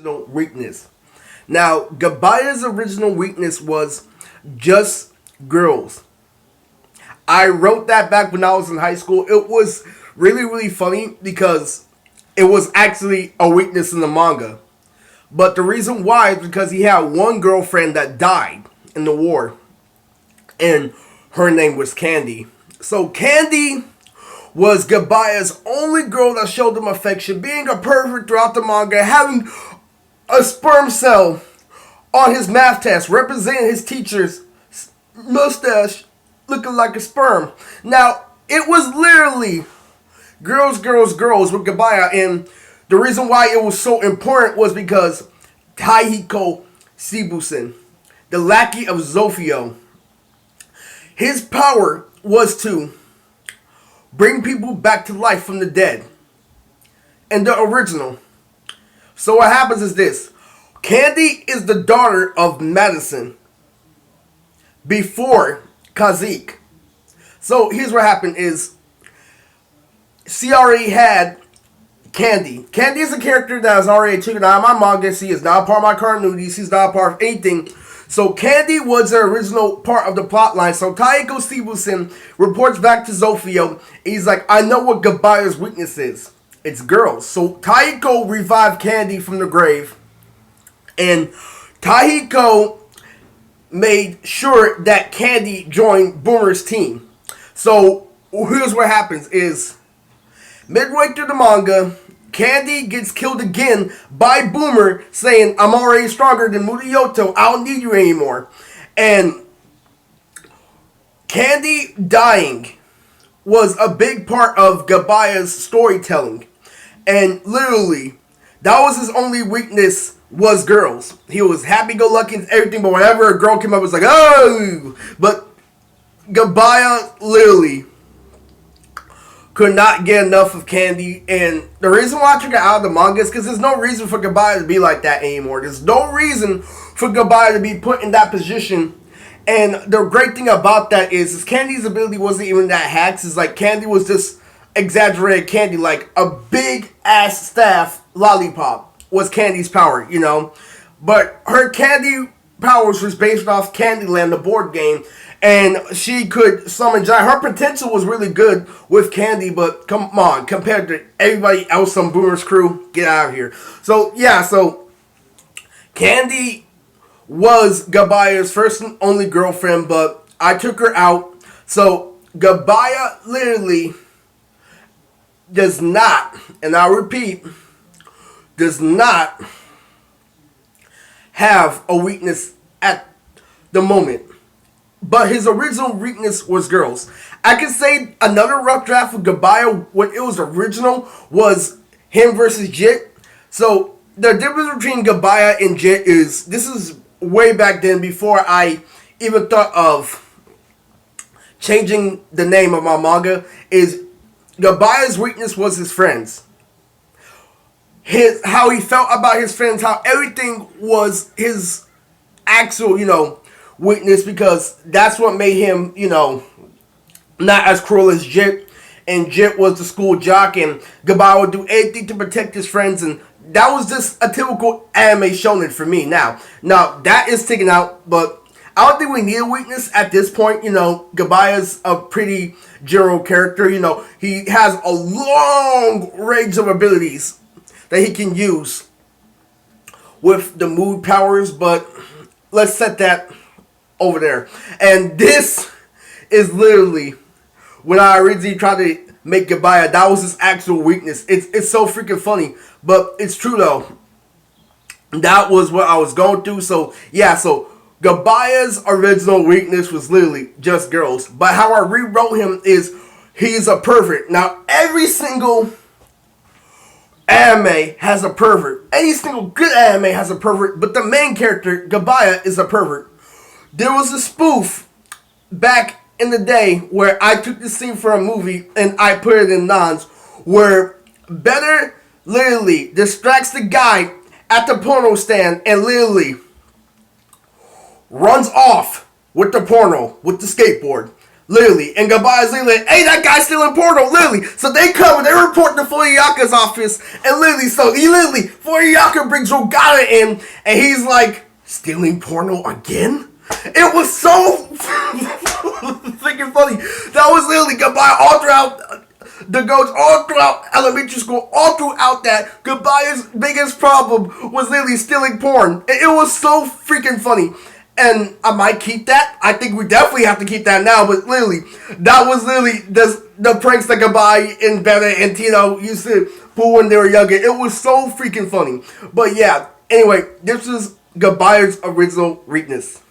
original weakness. Now, Gabia's original weakness was just girls. I wrote that back when I was in high school. It was really, really funny because it was actually a weakness in the manga. But the reason why is because he had one girlfriend that died in the war. And her name was Candy. So Candy was Gabia's only girl that showed him affection, being a pervert throughout the manga, having a sperm cell on his math test, representing his teacher's mustache looking like a sperm. Now, it was literally girls, girls, girls with Gabia, and the reason why it was so important was because Taihiko Shibusen, the lackey of Zofio, his power was to bring people back to life from the dead. And the original. So what happens is this. Candy is the daughter of Madison before Kazik. So here's what happened is she already had Candy. Candy is a character that is already taken out of my manga. She is not a part of my continuity. She's not a part of anything. So Candy was the original part of the plot line. So Taiko Shibusen reports back to Zofio. He's like, I know what Gabia's weakness is. It's girls. So Taiko revived Candy from the grave. And Taiko made sure that Candy joined Boomer's team. So here's what happens is midway through the manga, Candy gets killed again by Boomer, saying, I'm already stronger than Murioto. I don't need you anymore. And Candy dying was a big part of Gabia's storytelling. And literally, that was his only weakness, was girls. He was happy-go-lucky and everything, but whenever a girl came up, it was like, oh! But Gabia literally could not get enough of Candy, and the reason why I took it out of the manga is because there's no reason for Gabia to be like that anymore. There's no reason for Gabia to be put in that position, and the great thing about that is Candy's ability wasn't even that hacks. It's like Candy was just exaggerated Candy, like a big ass staff lollipop was Candy's power, you know, but her Candy powers was based off Candyland, the board game. And she could summon giant. Her potential was really good with Candy, but come on, compared to everybody else on Boomer's crew, get out of here. So, yeah, so Candy was Gabia's first and only girlfriend, but I took her out. So, Gabia literally does not, and I'll repeat, does not have a weakness at the moment. But his original weakness was girls. I could say another rough draft with Gabia when it was original was him versus Jit. So the difference between Gabia and Jit is, this is way back then before I even thought of changing the name of my manga, is Gabia's weakness was his friends. How he felt about his friends, how everything was his actual, weakness, because that's what made him, not as cruel as Jit. And Jit was the school jock, and Gabia would do anything to protect his friends, and that was just a typical anime shonen for me. Now that is taken out, but I don't think we need a weakness at this point. Gabia's a pretty general character. He has a long range of abilities that he can use with the mood powers, but let's set that over there. And this is literally when I originally tried to make Gabia, that was his actual weakness. It's so freaking funny, but it's true though. That was what I was going through. So yeah, so Gabia's original weakness was literally just girls. But how I rewrote him is he's a pervert. Now every single anime has a pervert. Any single good anime has a pervert, but the main character, Gabia, is a pervert. There was a spoof back in the day where I took the scene for a movie and I put it in Nons, where Better literally distracts the guy at the porno stand and literally runs off with the porno, with the skateboard. Literally. And Gabia's literally like, hey, that guy's stealing porno, literally. So they come and they report to Fuyaka's office. And literally, so he literally, Fuyaka brings Ogata in. And he's like, stealing porno again? It was so freaking funny. That was literally Gabia all throughout the goats, all throughout elementary school, all throughout that. Gabia's biggest problem was literally stealing porn. It was so freaking funny. And I might keep that. I think we definitely have to keep that now. But literally, that was literally the pranks that Gabia and Beta and Tino used to pull when they were younger. It was so freaking funny. But yeah, anyway, this is Gabia's original weakness.